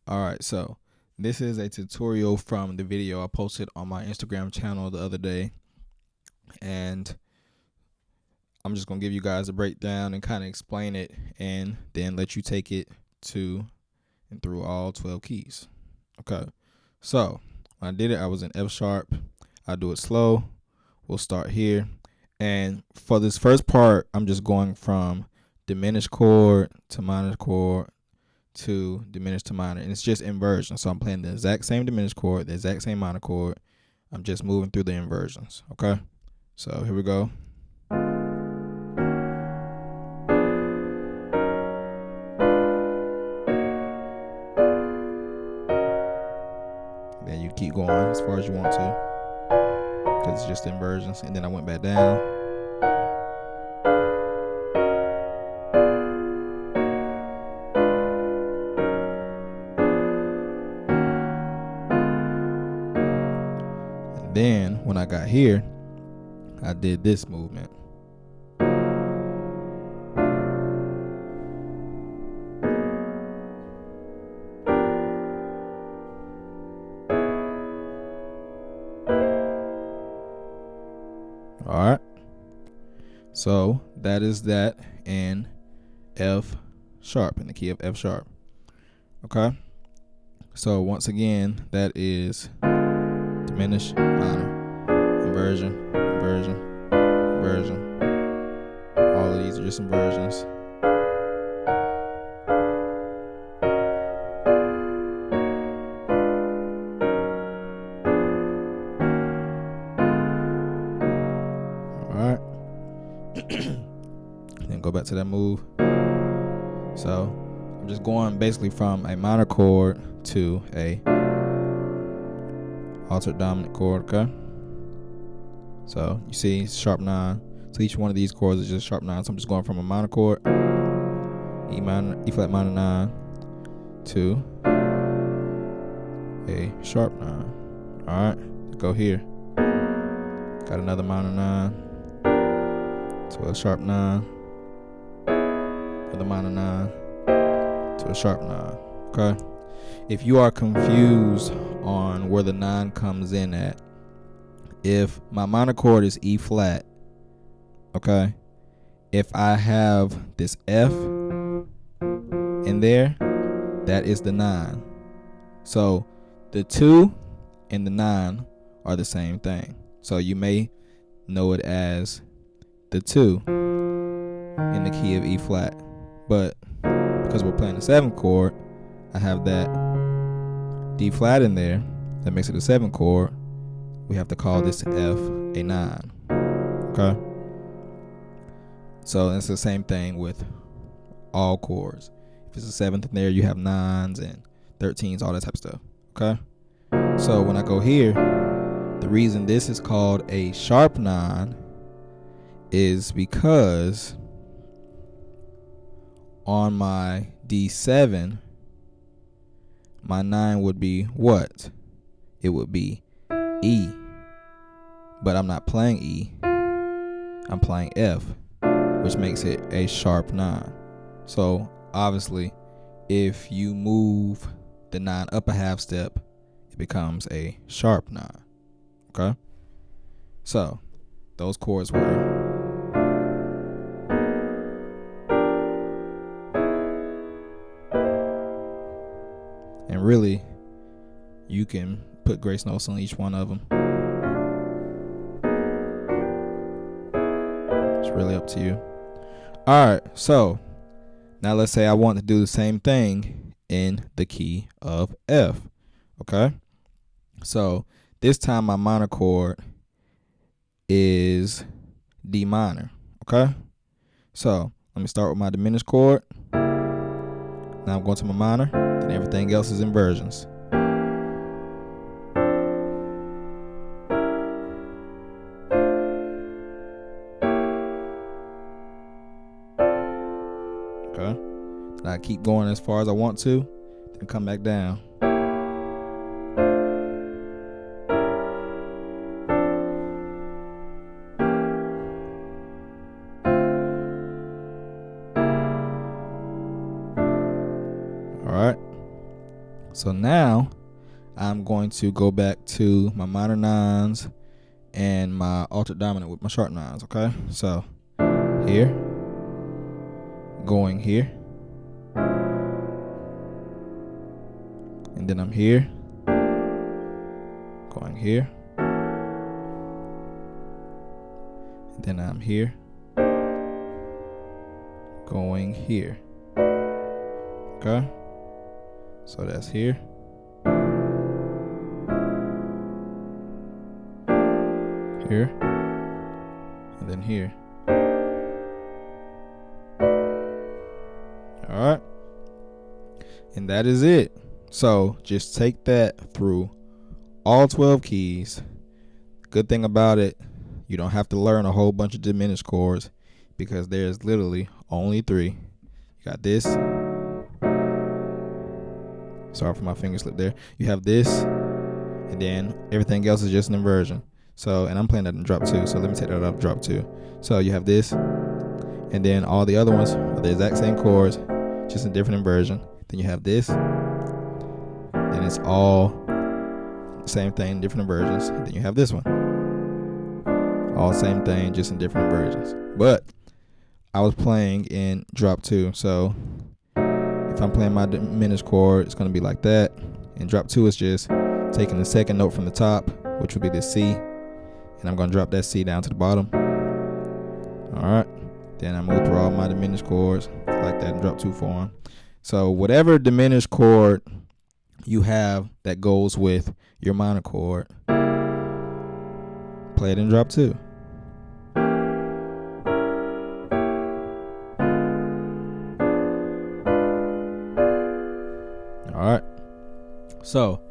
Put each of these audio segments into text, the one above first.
Alright, so this is a tutorial from the video I posted on my Instagram channel the other day. And I'm just going to give you guys a breakdown and kind of explain it and then let you take it to and through all 12 keys. Okay, so when I did it, I was in F sharp. I'll do it slow. We'll start here. And for this first part, I'm just going from diminished chord to minor chord to diminished to minor, and it's just inversion. So I'm playing the exact same diminished chord, the exact same minor chord. I'm just moving through the inversions. Okay, so here we go. Then you keep going as far as you want to, because it's just inversions. And then I went back down. Then when I got here, I did this movement. All right. So that is that in F sharp, in the key of F sharp. Okay. So once again, that is diminished, minor, inversion, inversion, inversion. All of these are just inversions. All right. Then go back to that move. So I'm just going basically from a minor chord to a altered dominant chord. Okay. So you see sharp 9. So each one of these chords is just sharp 9. So I'm just going from a minor chord, E flat minor 9, to a sharp 9. All right, go here. Got another minor 9 to a sharp 9. Another minor 9 to a sharp 9. Okay. If you are confused on where the 9 comes in at, if my minor chord is E flat, okay, if I have this F in there, that is the 9. So the 2 and the 9 are the same thing. So you may know it as the 2 in the key of E flat. But because we're playing the 7th chord, I have that D flat in there. That makes it a 7th chord. We have to call this F a 9. Okay? So it's the same thing with all chords. If it's a 7th in there, you have 9s and 13s, all that type of stuff. Okay? So when I go here, the reason this is called a sharp 9 is because on my D7, my 9 would be what? It would be E. But I'm not playing E. I'm playing F, which makes it a sharp 9. So obviously, if you move the 9 up a half step, it becomes a sharp 9. Okay? So those chords were and really you can put grace notes on each one of them. It's really up to you. Alright, so now let's say I want to do the same thing in the key of F. Okay? So this time my minor chord is D minor. Okay? So let me start with my diminished chord. Now I'm going to my minor, then everything else is inversions. Okay? Then I keep going as far as I want to, then come back down. All right. So now I'm going to go back to my minor nines and my altered dominant with my sharp nines, okay? So here, going here, and then I'm here, going here, and then I'm here, going here, okay? So that's here, here, and then here. All right, and that is it. So just take that through all 12 keys. Good thing about it, you don't have to learn a whole bunch of diminished chords because there's literally only 3. You got this. Sorry for my finger slip there. You have this, and then everything else is just an inversion. So, and I'm playing that in drop 2, so let me take that out of drop 2. So you have this, and then all the other ones are the exact same chords, just in different inversion. Then you have this, then it's all the same thing, different inversions. And then you have this one, all the same thing, just in different inversions. But I was playing in drop 2, so if I'm playing my diminished chord, it's going to be like that. And drop 2 is just taking the second note from the top, which would be the C, and I'm going to drop that C down to the bottom. All right. Then I move through all my diminished chords like that in drop 2 form. So whatever diminished chord you have that goes with your minor chord, play it in drop 2. All right. So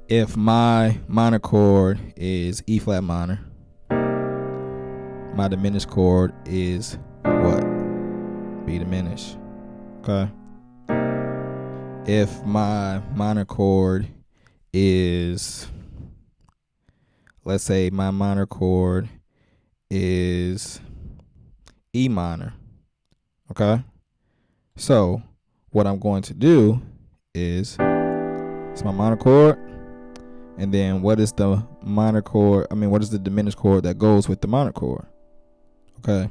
if my minor chord is E flat minor, my diminished chord is what? B diminished. Okay. If my minor chord is, let's say my minor chord is E minor. Okay. So what I'm going to do is, it's my minor chord, and then what is the minor chord, what is the diminished chord that goes with the minor chord? Okay,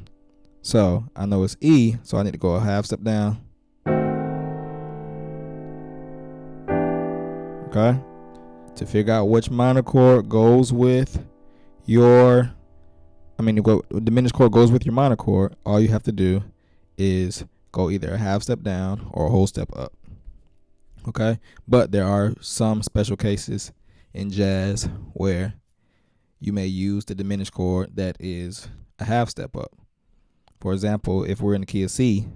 so I know it's E, so I need to go a half step down. Okay, to figure out which minor chord goes with your, diminished chord goes with your minor chord, all you have to do is go either a half step down or a whole step up. Okay, but there are some special cases in jazz where you may use the diminished chord that is a half step up. For example, if we're in the key of C,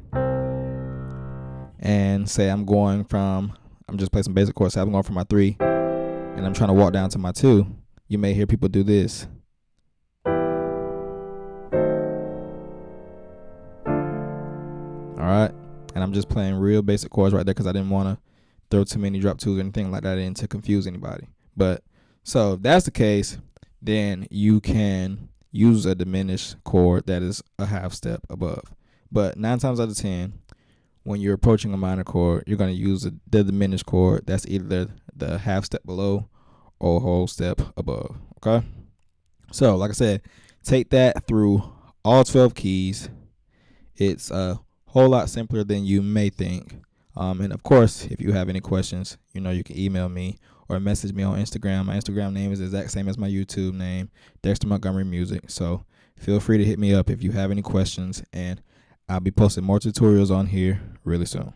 and say I'm just playing some basic chords, say I'm going from my 3 and I'm trying to walk down to my 2, you may hear people do this. All right, and I'm just playing real basic chords right there because I didn't want to throw too many drop 2s or anything like that in to confuse anybody. But so if that's the case, then you can use a diminished chord that is a half step above. But 9 times out of 10, when you're approaching a minor chord, you're going to use the diminished chord that's either the half step below or a whole step above. Okay? So, like I said, take that through all 12 keys. It's a whole lot simpler than you may think. And of course, if you have any questions, you can email me or message me on Instagram. My Instagram name is the exact same as my YouTube name, Dexter Montgomery Music. So feel free to hit me up if you have any questions, and I'll be posting more tutorials on here really soon.